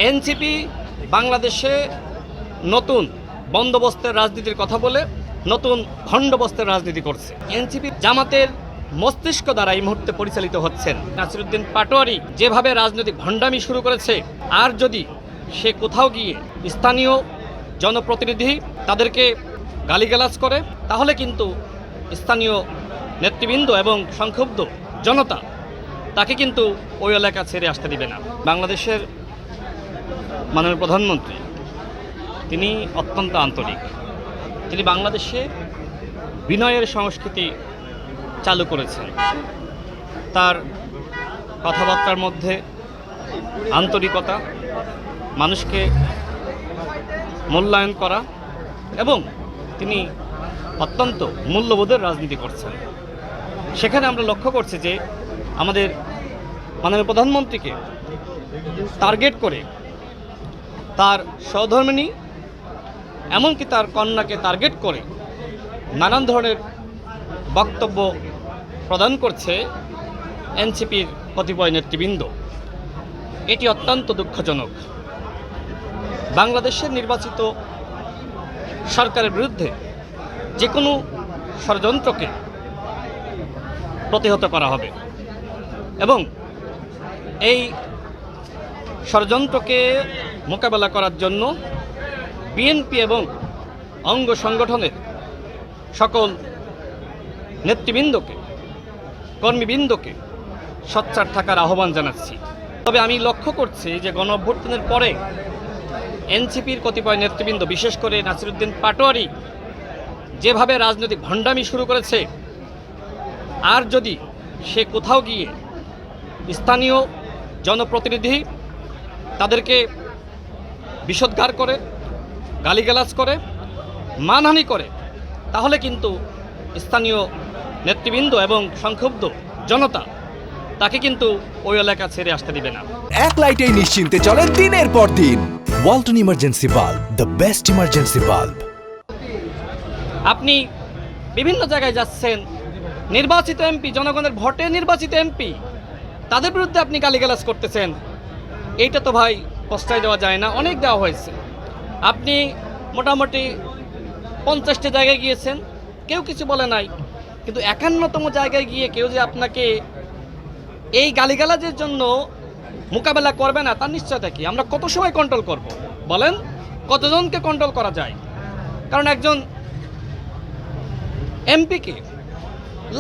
NCP বাংলাদেশে নতুন বন্দোবস্তের রাজনীতির কথা বলে নতুন ভণ্ডবস্তের রাজনীতি করছে। এনসিপি জামাতের মস্তিষ্ক দ্বারা এই মুহূর্তে পরিচালিত হচ্ছেন। নাসিরউদ্দিন পাটোয়ারি যেভাবে রাজনৈতিক ভণ্ডামি শুরু করেছে, আর যদি সে কোথাও গিয়ে স্থানীয় জনপ্রতিনিধি তাদেরকে গালিগালাজ করে, তাহলে কিন্তু স্থানীয় নেতৃবৃন্দ এবং সংক্ষুব্ধ জনতা তাকে কিন্তু ওই এলাকা ছেড়ে আসতে দিবে না। বাংলাদেশের মাননীয় প্রধানমন্ত্রী তিনি অত্যন্ত আন্তরিক। তিনি বাংলাদেশে বিনয়ের সংস্কৃতি চালু করেছেন। তার কথাবার্তার মধ্যে আন্তরিকতা, মানুষকে মূল্যায়ন করা, এবং তিনি অত্যন্ত মূল্যবোধের রাজনীতি করছেন। সেখানে আমরা লক্ষ্য করছি যে আমাদের মাননীয় প্রধানমন্ত্রীকে টার্গেট করে তার সহধর্মিণী, এমনকি তার কন্যাকে টার্গেট করে নানান ধরনের বক্তব্য প্রদান করছে এনসিপির কতিপয় নেতৃবৃন্দ। এটি অত্যন্ত দুঃখজনক। বাংলাদেশের নির্বাচিত সরকারের বিরুদ্ধে যে কোনো ষড়যন্ত্রকে প্রতিহত করা হবে, এবং এই ষড়যন্ত্রকে মোকাবেলা করার জন্য বিএনপি এবং অঙ্গ সংগঠনের সকল নেতৃবৃন্দকে, কর্মীবৃন্দকে সোচ্চার থাকার আহ্বান জানাচ্ছি। তবে আমি লক্ষ্য করছি যে গণ অভ্যুত্থানের পরে এনসিপির কতিপয় নেতৃবৃন্দ, বিশেষ করে নাসিরউদ্দিন পাটোয়ারি যেভাবে রাজনৈতিক ভণ্ডামি শুরু করেছে, আর যদি সে কোথাও গিয়ে স্থানীয় জনপ্রতিনিধি তাদেরকে বিষোদ্গার করে, গালিগালাজ করে, মানহানি করে, তাহলে কিন্তু স্থানীয় নেতৃবৃন্দ এবং সংক্ষুব্ধ জনতা তাকে কিন্তু ওই এলাকা ছেড়ে আসতে দিবে না। এক লাইটেই নিশ্চিন্তে চলে দিনের পর দিন। Walton emergency bulb, the best emergency bulb. আপনি বিভিন্ন জায়গায় যাচ্ছেন, নির্বাচিত এমপি, জনগণের ভোটে নির্বাচিত এমপি, তাদের বিরুদ্ধে আপনি গালিগালাজ করতেছেন। এইটা তো ভাই প্রশ্রয় দেওয়া যায় না। অনেক দেওয়া হয়েছে। আপনি মোটামুটি 50টি জায়গায় গিয়েছেন, কেউ কিছু বলে নাই, কিন্তু 51তম জায়গায় গিয়ে কেউ যে আপনাকে এই গালিগালাজের জন্য মোকাবেলা করবে না তার নিশ্চয়তা কি? আমরা কত সময় কন্ট্রোল করব বলেন? কতজনকে কন্ট্রোল করা যায়? কারণ একজন এমপিকে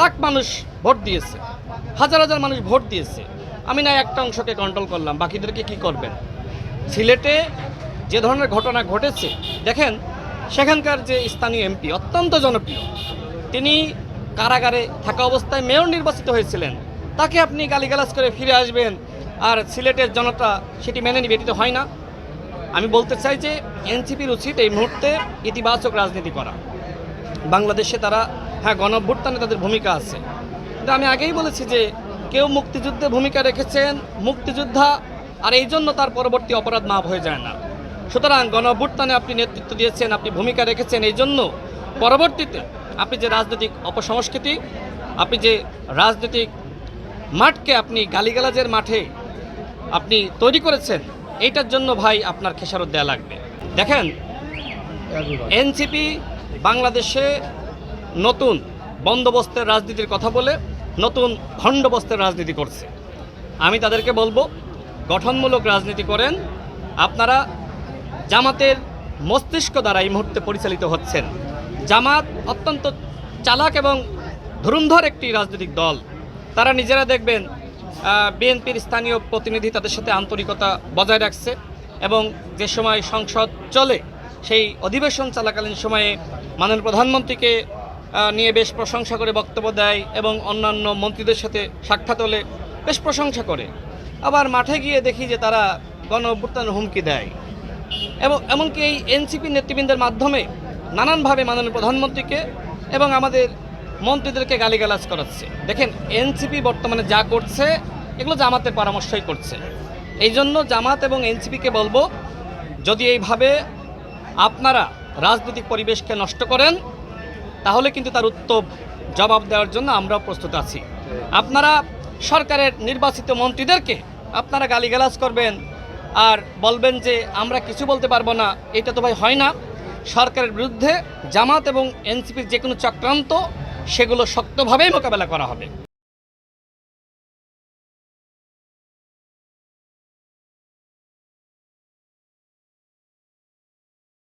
লাখ মানুষ ভোট দিয়েছে, হাজার হাজার মানুষ ভোট দিয়েছে। আমি না একটা অংশকে কন্ট্রোল করলাম, বাকিদেরকে কি করবেন? সিলেটে যে ধরনের ঘটনা ঘটেছে দেখেন, সেখানকার যে স্থানীয় এমপি অত্যন্ত জনপ্রিয়, তিনি কারাগারে থাকা অবস্থায় মেয়র নির্বাচিত হয়েছিলেন, তাকে আপনি গালিগালাজ করে ফিরে আসবেন আর সিলেটের জনতা সেটি মেনে নিবে? এটি তো হয় না। আমি বলতে চাই যে এনসিপির উচিত এই মুহূর্তে ইতিবাচক রাজনীতি করা। বাংলাদেশে তারা, হ্যাঁ, গণ অভ্যুত্থানে তাদের ভূমিকা আছে, কিন্তু আমি আগেই বলেছি যে কেউ মুক্তিযুদ্ধে ভূমিকা রেখেছেন, মুক্তিযোদ্ধা, আর এই জন্য তার পরবর্তী অপরাধ মাফ হয়ে যায় না। সুতরাং গণ অভ্যুত্থানে আপনি নেতৃত্ব দিয়েছেন, আপনি ভূমিকা রেখেছেন, এই জন্য পরবর্তীতে আপনি যে রাজনৈতিক অপসংস্কৃতি, আপনি যে রাজনৈতিক মাঠকে আপনি গালিগালাজের মাঠে আপনি তৈরি করেছেন, এইটার জন্য ভাই আপনার খেসারত দেওয়া লাগবে। দেখেন, এনসিপি বাংলাদেশে নতুন বন্দোবস্তের রাজনীতির কথা বলে নতুন ভণ্ডবস্তের রাজনীতি করছে। আমি তাদেরকে বলবো, গঠনমূলক রাজনীতি করেন। আপনারা জামাতের মস্তিষ্ক দ্বারা এই মুহূর্তে পরিচালিত হচ্ছেন। জামাত অত্যন্ত চালাক এবং ধুরন্ধর একটি রাজনৈতিক দল। তারা নিজেরা দেখবেন বিএনপির স্থানীয় প্রতিনিধি তাদের সাথে আন্তরিকতা বজায় রাখছে, এবং যে সময় সংসদ চলে সেই অধিবেশন চলাকালীন সময়ে মাননীয় প্রধানমন্ত্রীকে নিয়ে বেশ প্রশংসা করে বক্তব্য দেয়, এবং অন্যান্য মন্ত্রীদের সাথে সাক্ষাৎ হলে বেশ প্রশংসা করে। আবার মাঠে গিয়ে দেখি যে তারা গণ অভ্যুত্থানের হুমকি দেয়, এবং এমনকি এই এনসিপি নেতৃবৃন্দের মাধ্যমে নানানভাবে মাননীয় প্রধানমন্ত্রীকে এবং আমাদের মন্ত্রীদেরকে গালিগালাজ করাচ্ছে। দেখেন, এনসিপি বর্তমানে যা করছে এগুলো জামাতের পরামর্শই করছে। এই জন্য জামাত এবং এনসিপিকে বলবো, যদি এইভাবে আপনারা রাজনৈতিক পরিবেশকে নষ্ট করেন, তাহলে কিন্তু তার উত্তম জবাব দেওয়ার জন্য আমরাও প্রস্তুত আছি। আপনারা সরকারের নির্বাচিত মন্ত্রীদেরকে আপনারা গালিগালাজ করবেন, আর বলবেন যে আমরা কিছু বলতে পারবো না, এটা তো ভাই হয় না। সরকারের বিরুদ্ধে জামাত এবং এনসিপির যে কোনো চক্রান্ত সেগুলো শক্তভাবেই মোকাবেলা করা হবে।